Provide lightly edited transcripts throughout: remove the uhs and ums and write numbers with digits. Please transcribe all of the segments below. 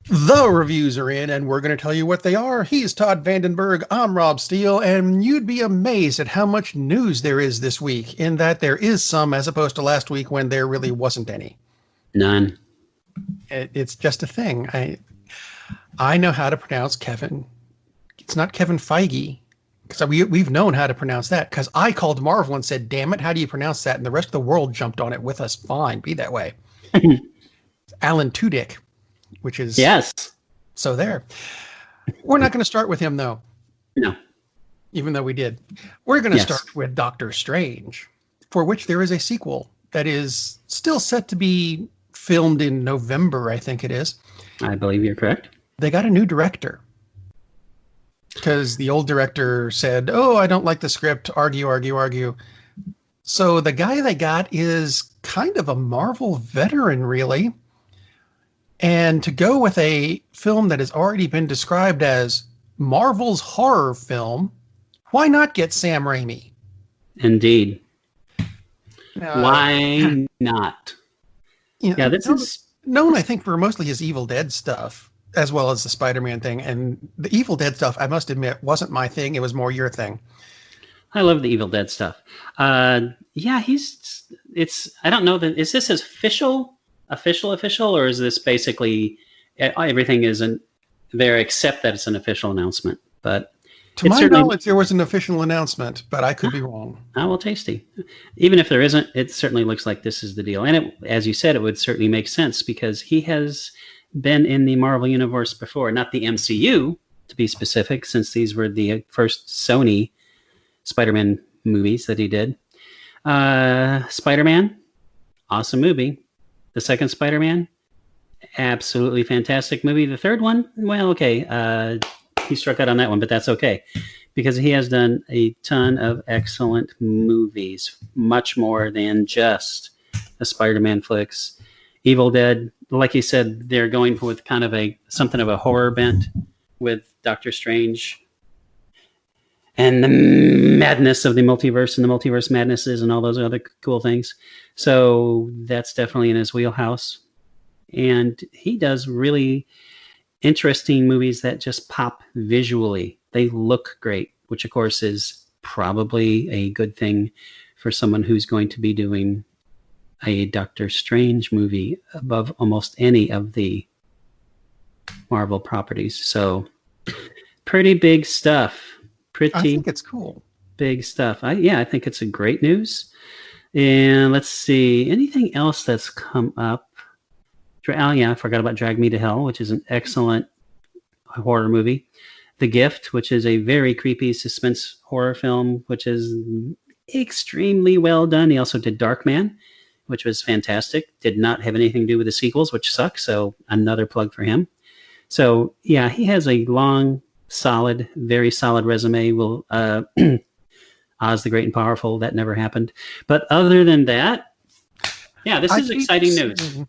The reviews are in, and we're going to tell you what they are. He's Todd Vandenberg. I'm Rob Steele, and you'd be amazed at how much news there is this week, in that there is some as opposed to last week when there really wasn't any. None. It's just a thing. I know how to pronounce Kevin. It's not Kevin Feige, because we've known how to pronounce that, because I called Marvel and said, damn it, how do you pronounce that? And the rest of the world jumped on it with us. Fine, be that way. Alan Tudyk. Which is yes. So there. We're not going to start with him, though. No. Even though we did. We're going to start with Doctor Strange, for which there is a sequel that is still set to be filmed in November, I think it is. I believe you're correct. They got a new director. Because the old director said, oh, I don't like the script, argue. So the guy they got is kind of a Marvel veteran, really. And to go with a film that has already been described as Marvel's horror film, why not get Sam Raimi? Indeed. Why not? This is known, I think, for mostly his Evil Dead stuff, as well as the Spider-Man thing. And the Evil Dead stuff, I must admit, wasn't my thing. It was more your thing. I love the Evil Dead stuff. I don't know is this his official, or is this basically everything isn't there except that it's an official announcement? But to my knowledge, there was an official announcement, but I could be wrong. Well, tasty. Even if there isn't, it certainly looks like this is the deal. And as you said, it would certainly make sense because he has been in the Marvel Universe before, not the MCU to be specific, since these were the first Sony Spider-Man movies that he did. Spider-Man, awesome movie. The second Spider-Man, absolutely fantastic movie. The third one, well, okay. He struck out on that one, but that's okay. Because he has done a ton of excellent movies, much more than just the Spider-Man flicks. Evil Dead, like you said, they're going with kind of something of a horror bent with Doctor Strange. And the madness of the multiverse and the multiverse madnesses and all those other cool things. So that's definitely in his wheelhouse. And he does really interesting movies that just pop visually. They look great, which of course is probably a good thing for someone who's going to be doing a Doctor Strange movie above almost any of the Marvel properties. So pretty big stuff. I think it's cool. Big stuff. I think it's a great news. And let's see. Anything else that's come up? I forgot about Drag Me to Hell, which is an excellent horror movie. The Gift, which is a very creepy suspense horror film, which is extremely well done. He also did Darkman, which was fantastic. Did not have anything to do with the sequels, which sucks. So another plug for him. So yeah, he has a long, very solid resume. Will Oz the Great and Powerful, that never happened. But other than that, this is exciting news.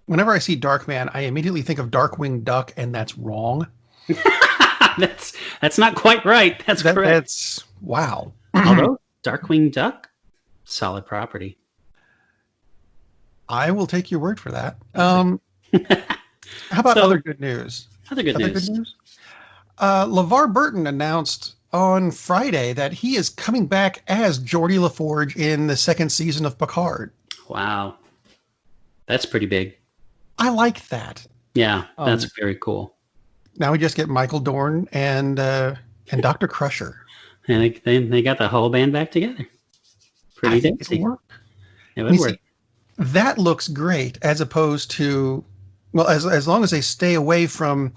Whenever I see Darkman, I immediately think of Darkwing Duck, and that's wrong. That's not quite right. That's correct. That's wow. Although Darkwing Duck, solid property. I will take your word for that. How about other good news? Other good news. LeVar Burton announced on Friday that he is coming back as Geordi LaForge in the second season of Picard. Wow. That's pretty big. I like that. Yeah, that's very cool. Now we just get Michael Dorn and Dr. Crusher. And they got the whole band back together. Pretty tasty. It would work. That looks great, as opposed to, well, as long as they stay away from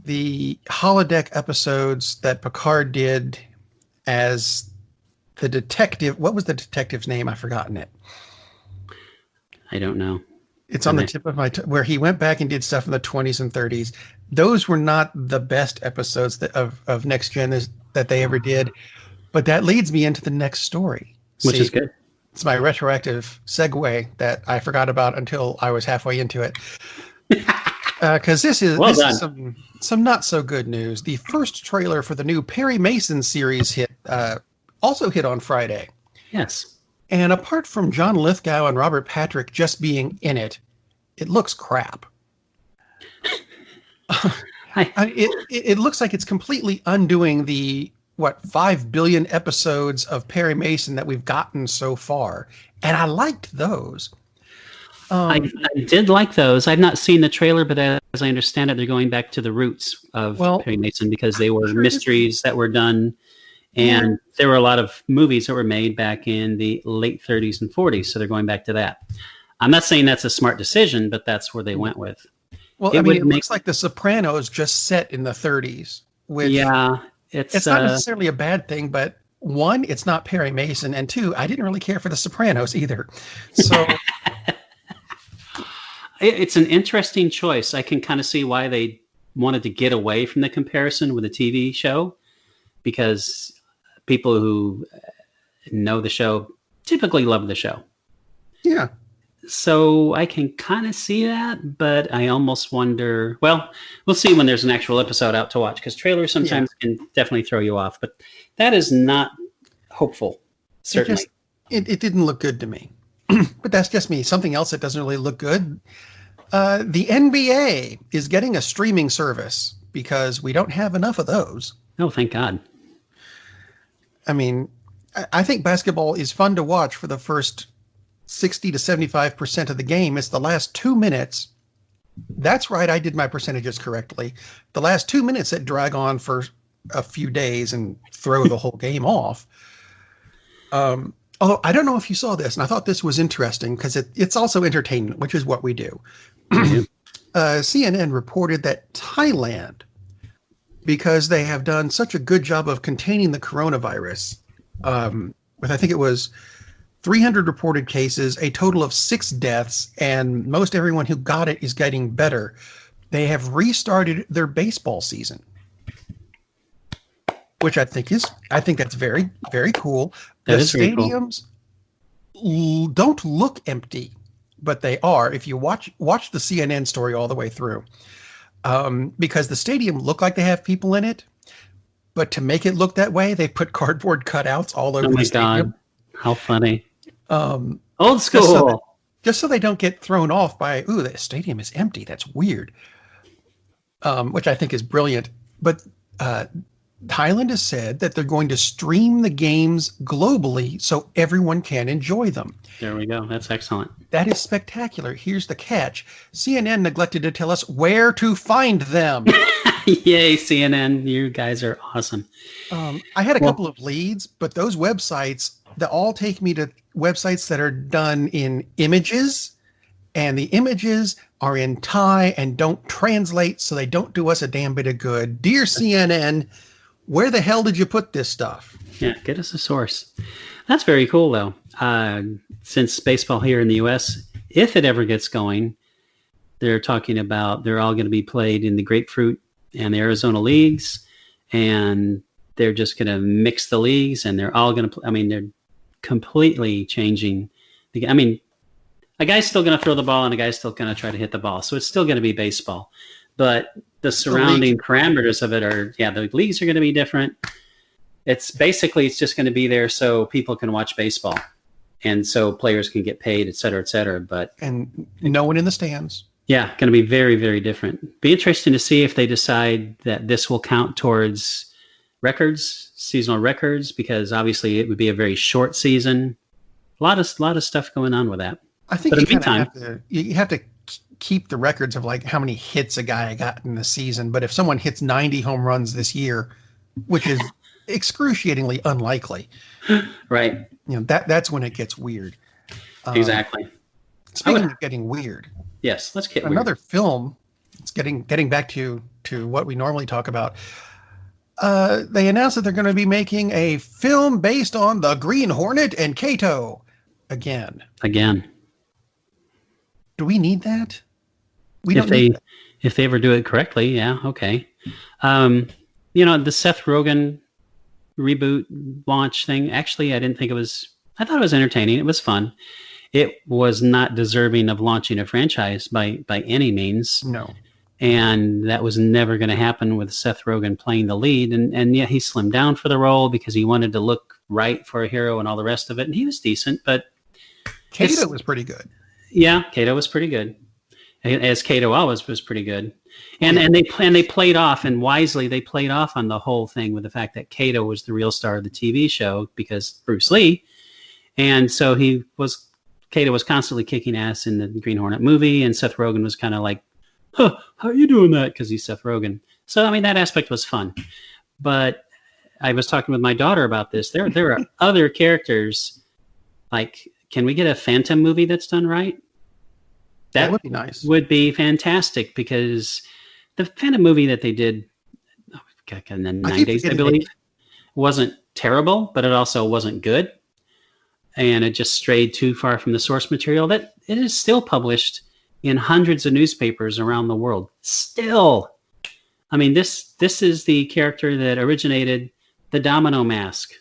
the holodeck episodes that Picard did as the detective. What was the detective's name? I've forgotten it. I don't know. It's on the tip of my where he went back and did stuff in the 20s and 30s. Those were not the best episodes of Next Gen that they ever did. But that leads me into the next story. Which is good. It's my retroactive segue that I forgot about until I was halfway into it. Because this is some not so good news. The first trailer for the new Perry Mason series also hit on Friday. Yes. And apart from John Lithgow and Robert Patrick just being in it, it looks crap. I, It looks like it's completely undoing the 5 billion episodes of Perry Mason that we've gotten so far, and I liked those. I did like those. I've not seen the trailer, but as I understand it, they're going back to the roots of Perry Mason because they were mysteries that were done, and there were a lot of movies that were made back in the late 30s and 40s, so they're going back to that. I'm not saying that's a smart decision, but that's where they went with. Well, it looks like The Sopranos just set in the 30s, which it's not necessarily a bad thing, but one, it's not Perry Mason, and two, I didn't really care for The Sopranos either. So it's an interesting choice. I can kind of see why they wanted to get away from the comparison with a TV show, because people who know the show typically love the show. Yeah. So I can kind of see that, but I almost wonder, well, we'll see when there's an actual episode out to watch, because trailers sometimes can definitely throw you off, but that is not hopeful, certainly. It didn't look good to me, but that's just me. Something else that doesn't really look good. The NBA is getting a streaming service because we don't have enough of those. Oh, thank God. I mean, I think basketball is fun to watch for the first 60 to 75% of the game. It's the last 2 minutes. That's right. I did my percentages correctly. The last 2 minutes that drag on for a few days and throw the whole game off. Although I don't know if you saw this, and I thought this was interesting because it's also entertainment, which is what we do. CNN reported that Thailand, because they have done such a good job of containing the coronavirus, with I think it was 300 reported cases, a total of 6 deaths, and most everyone who got it is getting better. They have restarted their baseball season, which I think that's very, very cool. The stadiums don't look empty, but they are. If you watch the CNN story all the way through, because the stadium look like they have people in it, but to make it look that way, they put cardboard cutouts all over the stadium. God. How funny. Old school. Just so they don't get thrown off by, the stadium is empty. That's weird. Which I think is brilliant. But Thailand has said that they're going to stream the games globally so everyone can enjoy them. There we go. That's excellent. That is spectacular. Here's the catch. CNN neglected to tell us where to find them. Yay, CNN. You guys are awesome. I had a couple of leads, but those websites, they all take me to websites that are done in images, and the images are in Thai and don't translate, so they don't do us a damn bit of good. Dear CNN, where the hell did you put this stuff? Yeah, get us a source. That's very cool, though. Since baseball here in the U.S., if it ever gets going, they're talking about they're all going to be played in the Grapefruit and the Arizona leagues, and they're just going to mix the leagues, and they're all going to they're completely changing. A guy's still going to throw the ball, and a guy's still going to try to hit the ball. So it's still going to be baseball. But the surrounding parameters of it are, the leagues are going to be different. It's just going to be there so people can watch baseball, and so players can get paid, et cetera, et cetera. And no one in the stands. Yeah, going to be very, very different. Be interesting to see if they decide that this will count towards records, seasonal records, because obviously it would be a very short season. A lot of stuff going on with that. I think you have to keep the records of like how many hits a guy got in the season. But if someone hits 90 home runs this year, which is excruciatingly unlikely, right? That's when it gets weird. Exactly. Speaking of getting weird, yes, let's get another weird. film. It's getting back to what we normally talk about. They announced that they're going to be making a film based on the Green Hornet and Kato again. Do we need that? If they ever do it correctly, yeah, okay. The Seth Rogen reboot launch thing, actually, I thought it was entertaining. It was fun. It was not deserving of launching a franchise by any means. No. And that was never going to happen with Seth Rogen playing the lead. And yeah, he slimmed down for the role because he wanted to look right for a hero and all the rest of it. And he was decent, but Kato was pretty good. Yeah, Kato was pretty good. as Kato always was pretty good. And they played off, and wisely they played off on the whole thing with the fact that Kato was the real star of the TV show because Bruce Lee, and so Kato was constantly kicking ass in the Green Hornet movie, and Seth Rogen was kind of like, huh, how are you doing that? Because he's Seth Rogen. So I mean that aspect was fun, but I was talking with my daughter about this. There are other characters. Like, can we get a Phantom movie that's done right? That would be nice. Would be fantastic because the Phantom movie that they did in the 90s, I believe, wasn't terrible, but it also wasn't good. And it just strayed too far from the source material. That it is still published in hundreds of newspapers around the world. Still. I mean, this is the character that originated the domino mask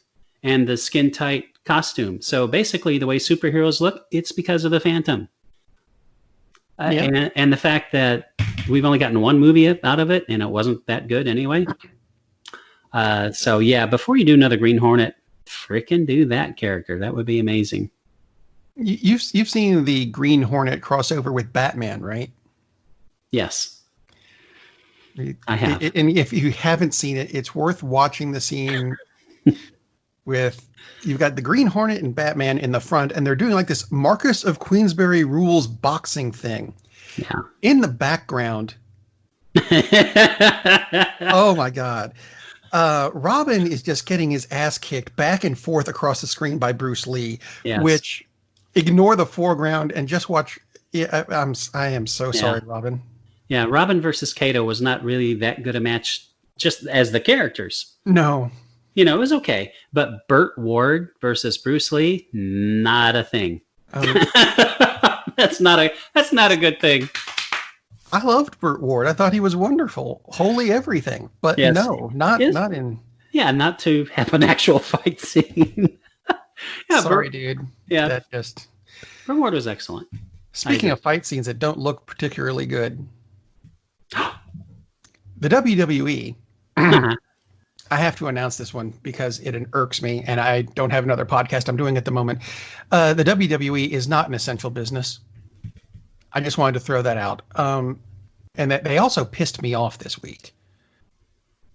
and the skin-tight costume. So basically, the way superheroes look, it's because of the Phantom. And the fact that we've only gotten one movie out of it, and it wasn't that good anyway. So yeah, before you do another Green Hornet, freaking do that character. That would be amazing. You've seen the Green Hornet crossover with Batman, right? Yes, I have. And if you haven't seen it, it's worth watching the scene with, you've got the Green Hornet and Batman in the front, and they're doing like this Marcus of Queensberry rules boxing thing. Yeah. In the background. Oh my God. Robin is just getting his ass kicked back and forth across the screen by Bruce Lee, which ignore the foreground and just watch. Yeah, I am so sorry, Robin. Yeah. Robin versus Kato was not really that good a match just as the characters. No. You know, it was okay, but Burt Ward versus Bruce Lee, not a thing. That's not a good thing. I loved Burt Ward. I thought he was wonderful, holy everything. But no, not in. Yeah, not to have an actual fight scene. Sorry, dude. Yeah, that just. Burt Ward was excellent. Speaking of fight scenes that don't look particularly good, the WWE. I have to announce this one because it irks me, and I don't have another podcast I'm doing at the moment. The WWE is not an essential business. I just wanted to throw that out. And that they also pissed me off this week.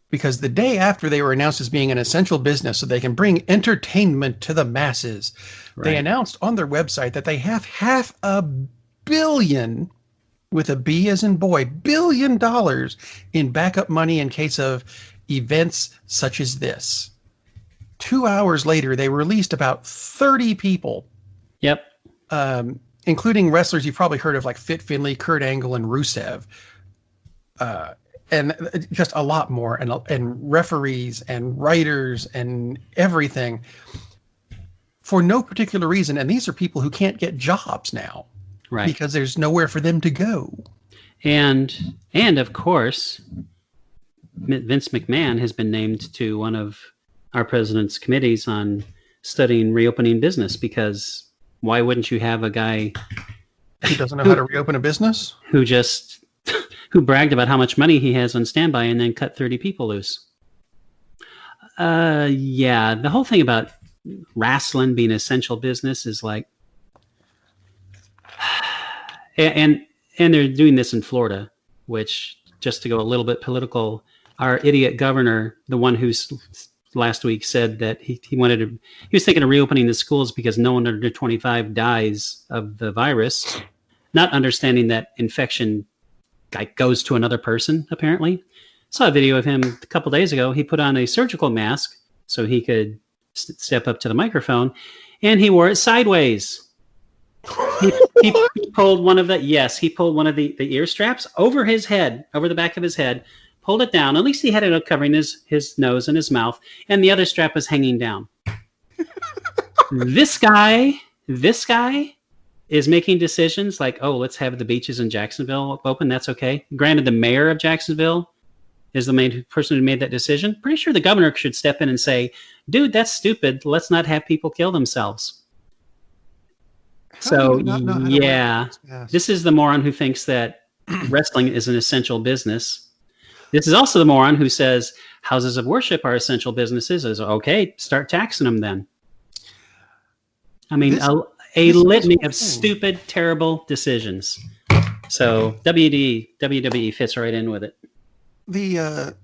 Because the day after they were announced as being an essential business so they can bring entertainment to the masses, they announced on their website that they have $500 million, with a B as in boy, $1 billion in backup money in case of events such as this. 2 hours later, they released about 30 people. Yep. Including wrestlers you've probably heard of, like Fit Finlay, Kurt Angle, and Rusev. And just a lot more. And referees and writers and everything. For no particular reason. And these are people who can't get jobs now. Right. Because there's nowhere for them to go. And of course, Vince McMahon has been named to one of our president's committees on studying reopening business, because why wouldn't you have a guy who doesn't know how to reopen a business? Who bragged about how much money he has on standby and then cut 30 people loose. Yeah, the whole thing about wrestling being essential business is like, and they're doing this in Florida, which, just to go a little bit political, our idiot governor, the one who's last week said that he was thinking of reopening the schools because no one under 25 dies of the virus, not understanding that infection goes to another person, apparently. Saw a video of him a couple days ago. He put on a surgical mask so he could step up to the microphone, and he wore it sideways. He pulled one of the ear straps over his head, over the back of his head, pulled it down. At least he had it covering his nose and his mouth, and the other strap was hanging down. This guy is making decisions like, oh, let's have the beaches in Jacksonville open. That's okay. Granted, the mayor of Jacksonville is the main person who made that decision. Pretty sure the governor should step in and say, dude, that's stupid. Let's not have people kill themselves. So, yeah, this is the moron who thinks that wrestling is an essential business. This is also the moron who says houses of worship are essential businesses. Is okay, start taxing them then. I mean, a litany of stupid, terrible decisions. So WWE fits right in with it. The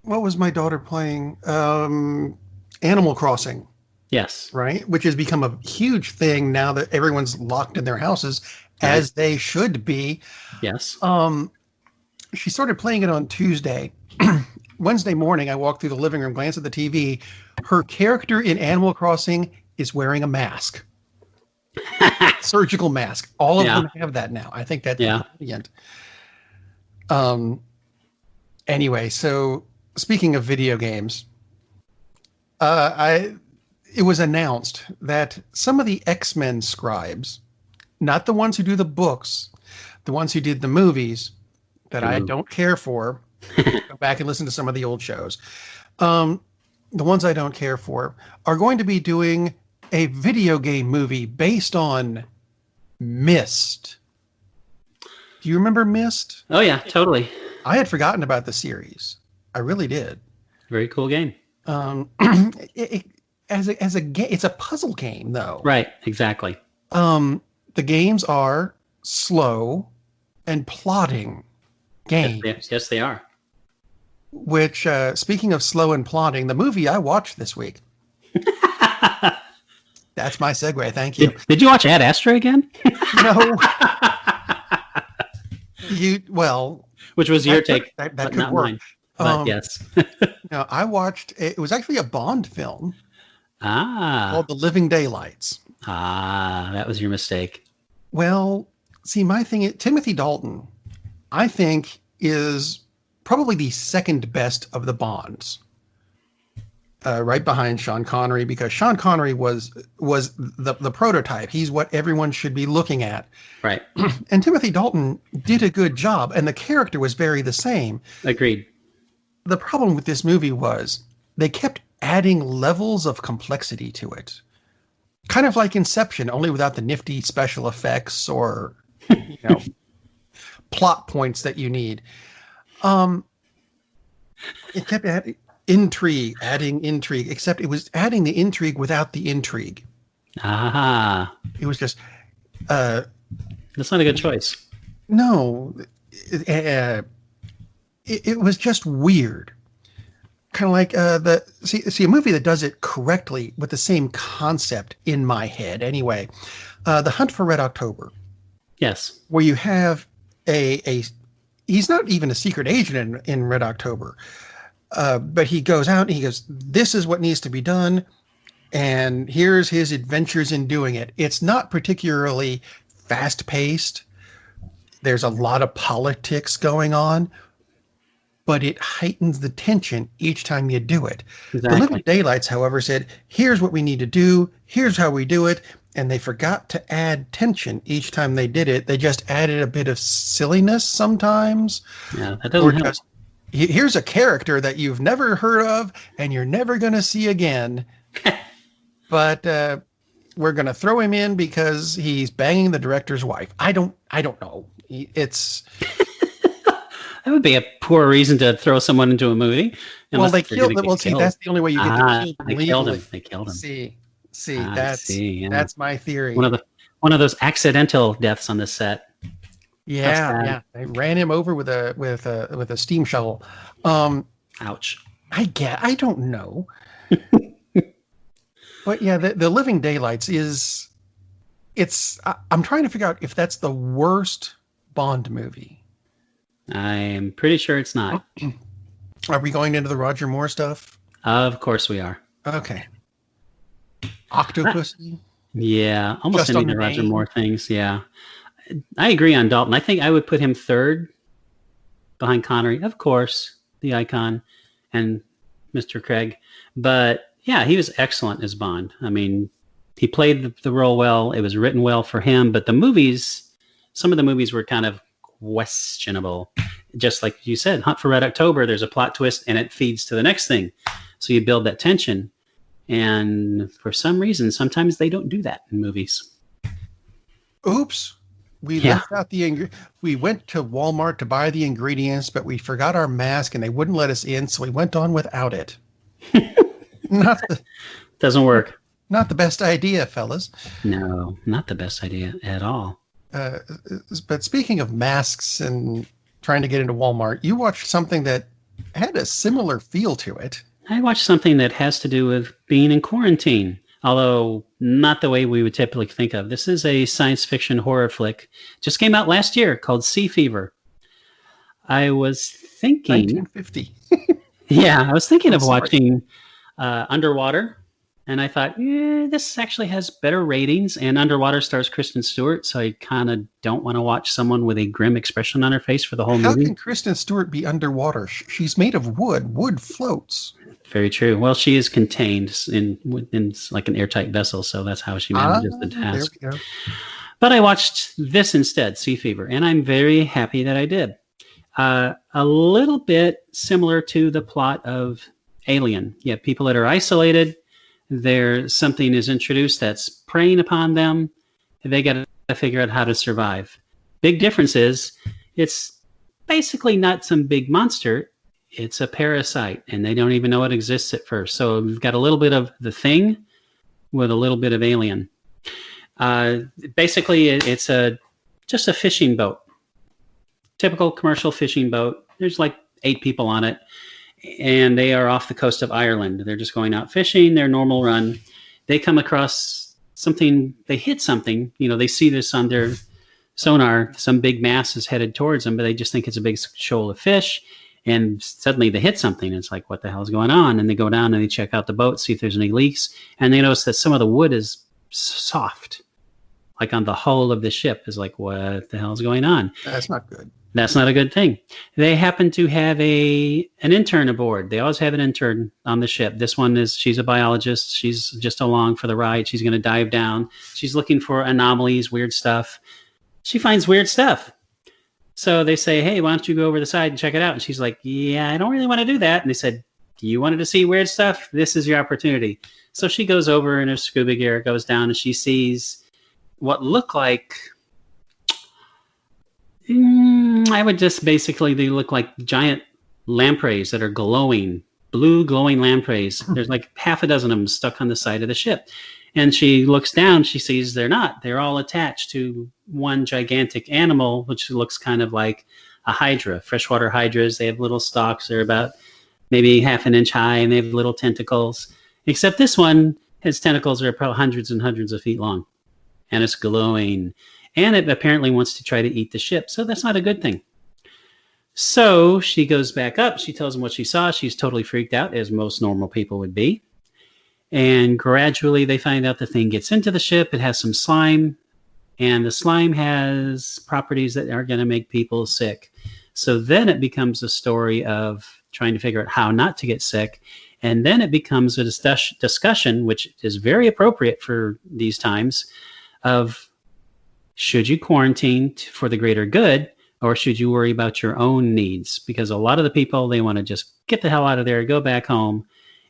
what was my daughter playing? Animal Crossing, Yes. right? Which has become a huge thing now that everyone's locked in their houses, as they should be. Yes. She started playing it on Tuesday. Wednesday morning, I walked through the living room, glanced at the TV. Her character in Animal Crossing is wearing a mask. Surgical mask. All of them have that now. I think that's brilliant. Anyway, so speaking of video games, it was announced that some of the X-Men scribes, not the ones who do the books, the ones who did the movies that I don't care for, go back and listen to some of the old shows. The ones I don't care for are going to be doing a video game movie based on Myst. Do you remember Myst? Oh yeah, totally. I had forgotten about the series. I really did. Very cool game. As a game, it's a puzzle game though. Right, exactly. The games are slow and plotting games. Yes, they are. Which, speaking of slow and plotting, the movie I watched this week. That's my segue. Thank you. Did you watch Ad Astra again? No. Which was your take? That but could not work. Mine. But yes. No, I watched. It was actually a Bond film. Called The Living Daylights. That was your mistake. Well, see, my thing is Timothy Dalton, I think, is probably the second best of the Bonds. Right behind Sean Connery, because Sean Connery was the prototype. He's what everyone should be looking at. Right. And Timothy Dalton did a good job, and the character was very the same. Agreed. The problem with this movie was they kept adding levels of complexity to it. Kind of like Inception, only without the nifty special effects or, plot points that you need. It kept adding intrigue, except it was adding the intrigue without the intrigue. It was just... That's not a good choice. No. It was just weird. Kind of like a movie that does it correctly with the same concept in my head. Anyway, The Hunt for Red October. Yes. Where you have he's not even a secret agent in Red October, but he goes out and he goes, this is what needs to be done, and here's his adventures in doing it. It's not particularly fast-paced. There's a lot of politics going on, but it heightens the tension each time you do it. Exactly. The Living Daylights, however, said, here's what we need to do, here's how we do it, and they forgot to add tension each time they did it. They just added a bit of silliness sometimes. Yeah, that doesn't help. Just, here's a character that you've never heard of and you're never going to see again, but we're going to throw him in because he's banging the director's wife. I don't know. It's... That would be a poor reason to throw someone into a movie. Well, they killed him. Well, see, that's the only way you get to kill them. They killed him. That's my theory. One of those accidental deaths on the set. Yeah. They ran him over with a steam shovel. Ouch. I don't know. But yeah, the Living Daylights I'm trying to figure out if that's the worst Bond movie. I'm pretty sure it's not. Are we going into the Roger Moore stuff? Of course we are. Okay. Octopussy? Yeah, almost any of the Roger Moore things, yeah. I agree on Dalton. I think I would put him third behind Connery, of course, the icon, and Mr. Craig. But yeah, he was excellent as Bond. I mean, he played the role well. It was written well for him, but some of the movies were kind of questionable. Just like you said, Hunt for Red October, there's a plot twist and it feeds to the next thing. So you build that tension. And for some reason, sometimes they don't do that in movies. Oops. We left out we went to Walmart to buy the ingredients, but we forgot our mask and they wouldn't let us in, so we went on without it. Doesn't work. Not the best idea, fellas. No, not the best idea at all. Uh, but speaking of masks and trying to get into Walmart, you watched something that had a similar feel to it. I watched something that has to do with being in quarantine, although not the way we would typically think of. This is a science fiction horror flick. Just came out last year called Sea Fever. I was thinking... 1950. Yeah, I was thinking I'm of sorry. watching Underwater, and I thought, this actually has better ratings, and Underwater stars Kristen Stewart, so I kind of don't want to watch someone with a grim expression on her face for the whole How movie. can Kristen Stewart be underwater? She's made of wood. Wood floats. Very true. Well, she is contained in like an airtight vessel, so that's how she manages the task. There we go. But I watched this instead, Sea Fever, and I'm very happy that I did. A little bit similar to the plot of Alien. You have people that are isolated. Something is introduced that's preying upon them. They got to figure out how to survive. Big difference is it's basically not some big monster. It's a parasite, and they don't even know it exists at first. So we've got a little bit of The Thing with a little bit of Alien. Basically, it's just a fishing boat. Typical commercial fishing boat. There's like 8 people on it, and they are off the coast of Ireland. They're just going out fishing, their normal run. They come across something, they hit something, they see this on their sonar, some big mass is headed towards them, but they just think it's a big shoal of fish, and suddenly they hit something. It's like, what the hell is going on? And they go down and they check out the boat, see if there's any leaks, and they notice that some of the wood is soft, like on the hull of the ship. Is like, what the hell is going on? That's not good. That's not a good thing. They happen to have an intern aboard. They always have an intern on the ship. This one she's a biologist. She's just along for the ride. She's going to dive down. She's looking for anomalies, weird stuff. She finds weird stuff. So they say, hey, why don't you go over the side and check it out? And she's like, yeah, I don't really want to do that. And they said, you wanted to see weird stuff? This is your opportunity. So she goes over in her scuba gear, goes down, and she sees what look like... I would just basically, they look like giant lampreys that are glowing, blue glowing lampreys. There's like half a dozen of them stuck on the side of the ship. And she looks down, she sees they're not. They're all attached to one gigantic animal, which looks kind of like a hydra, freshwater hydras. They have little stalks. They're about maybe half an inch high, and they have little tentacles. Except this one, his tentacles are probably hundreds and hundreds of feet long. And it's glowing. And it apparently wants to try to eat the ship. So that's not a good thing. So she goes back up. She tells them what she saw. She's totally freaked out, as most normal people would be. And gradually they find out the thing gets into the ship. It has some slime. And the slime has properties that are going to make people sick. So then it becomes a story of trying to figure out how not to get sick. And then it becomes a discussion, which is very appropriate for these times, of... should you quarantine for the greater good, or should you worry about your own needs? Because a lot of the people, they want to just get the hell out of there, go back home.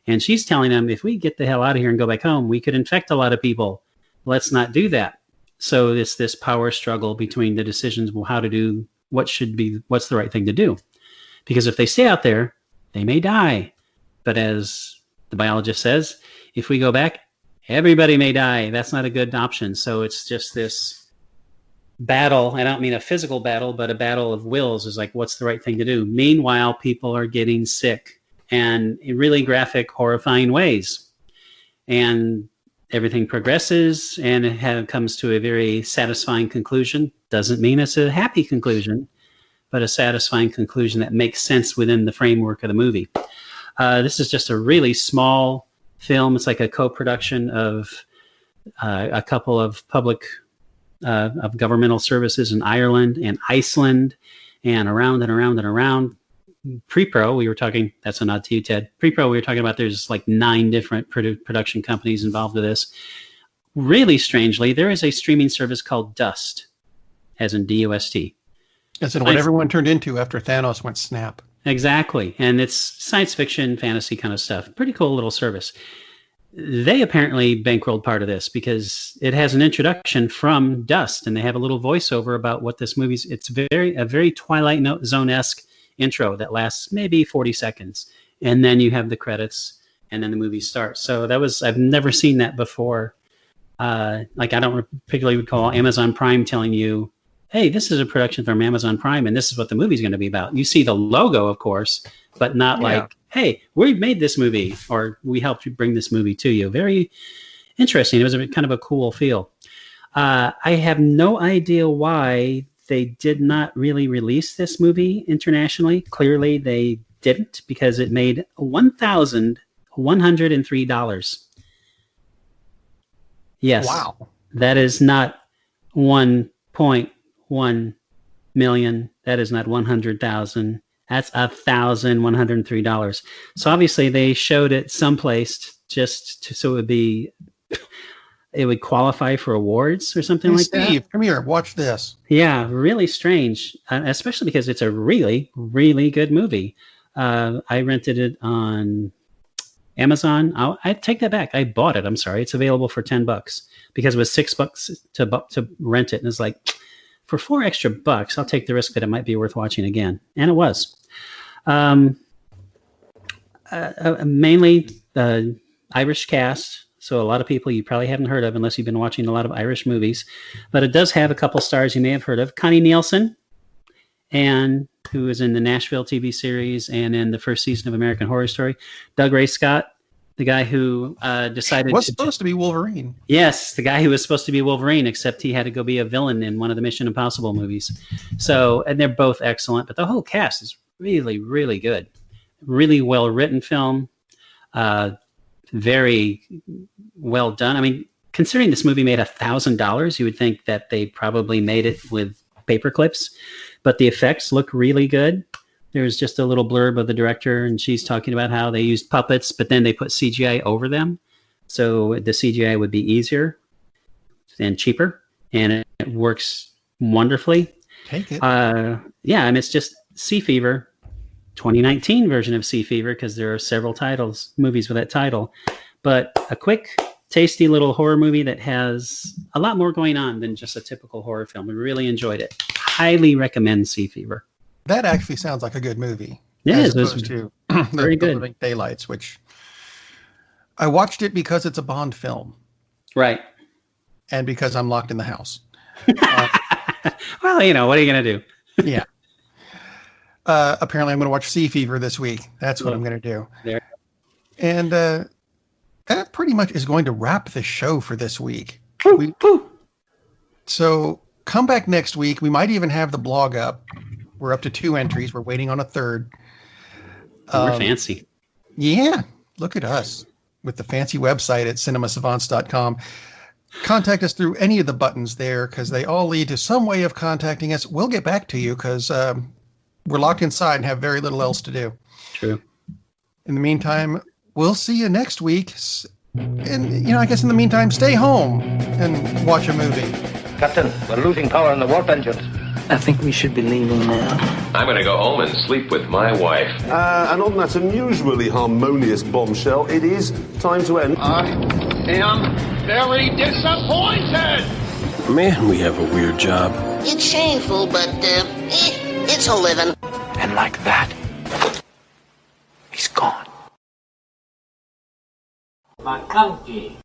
And she's telling them, if we get the hell out of here and go back home, we could infect a lot of people. Let's not do that. So it's this power struggle between the decisions, well, how to do, what's the right thing to do? Because if they stay out there, they may die. But as the biologist says, if we go back, everybody may die. That's not a good option. So it's just this battle. I don't mean a physical battle, but a battle of wills. Is like, what's the right thing to do? Meanwhile, people are getting sick, and in really graphic, horrifying ways. And everything progresses, and it comes to a very satisfying conclusion. Doesn't mean it's a happy conclusion, but a satisfying conclusion that makes sense within the framework of the movie. This is just a really small film. It's like a co-production of a couple of of governmental services in Ireland and Iceland, and around and around and around. Pre-pro, we were talking, that's a nod to you, Ted. Pre-pro, we were talking about there's like 9 different production companies involved with this. Really strangely, there is a streaming service called Dust, as in D-U-S-T. As in what everyone turned into after Thanos went snap. Exactly. And it's science fiction, fantasy kind of stuff. Pretty cool little service. They apparently bankrolled part of this because it has an introduction from Dust, and they have a little voiceover about what this movie's. It's a very Twilight Zone-esque intro that lasts maybe 40 seconds, and then you have the credits, and then the movie starts. So I've never seen that before Like I don't particularly recall Amazon Prime telling you, hey, this is a production from Amazon Prime and this is what the movie's going to be about. You see the logo, of course, but not like, hey, we made this movie or we helped you bring this movie to you. Very interesting. It was kind of a cool feel. I have no idea why they did not really release this movie internationally. Clearly, they didn't because it made $1,103. Yes. Wow. That is not 1.1 million. That is not 100,000. That's $1,103. So obviously they showed it someplace so it would qualify for awards or something like that. Steve, come here, watch this. Yeah, really strange, especially because it's a really, really good movie. I rented it on Amazon. I take that back. I bought it. I'm sorry. It's available for $10 because it was $6 to rent it. And it's like, for $4 extra, I'll take the risk that it might be worth watching again. And it was. Mainly the Irish cast. So a lot of people you probably haven't heard of unless you've been watching a lot of Irish movies. But it does have a couple stars you may have heard of. Connie Nielsen, and who was in the Nashville TV series and in the first season of American Horror Story. Doug Ray Scott, the guy who decided was supposed to be Wolverine. Yes, the guy who was supposed to be Wolverine, except he had to go be a villain in one of the Mission Impossible movies. So, and they're both excellent, but the whole cast is really, really good. Really well-written film. Very well done. I mean, considering this movie made $1,000, you would think that they probably made it with paper clips, but the effects look really good. There's just a little blurb of the director, and she's talking about how they used puppets, but then they put CGI over them. So the CGI would be easier and cheaper, and it works wonderfully. Take it. Yeah, and it's just Sea Fever, 2019 version of Sea Fever, because there are several movies with that title. But a quick, tasty little horror movie that has a lot more going on than just a typical horror film. We really enjoyed it. Highly recommend Sea Fever. That actually sounds like a good movie. Yeah, as opposed to very good. Living Daylights, which I watched it because it's a Bond film. Right. And because I'm locked in the house. Well, what are you going to do? Yeah. Apparently I'm going to watch Sea Fever this week. That's what I'm going to do. There. And that pretty much is going to wrap the show for this week. So come back next week. We might even have the blog up. We're up to 2 entries. We're waiting on a third. We're fancy. Yeah. Look at us with the fancy website at cinemasavants.com. Contact us through any of the buttons there because they all lead to some way of contacting us. We'll get back to you because we're locked inside and have very little else to do. True. In the meantime, we'll see you next week. And, I guess in the meantime, stay home and watch a movie. Captain, we're losing power in the warp engines. I think we should be leaving now. I'm going to go home and sleep with my wife. And on that unusually harmonious bombshell, it is time to end. I am very disappointed! Man, we have a weird job. It's shameful, but it's a living. And like that, he's gone. My country.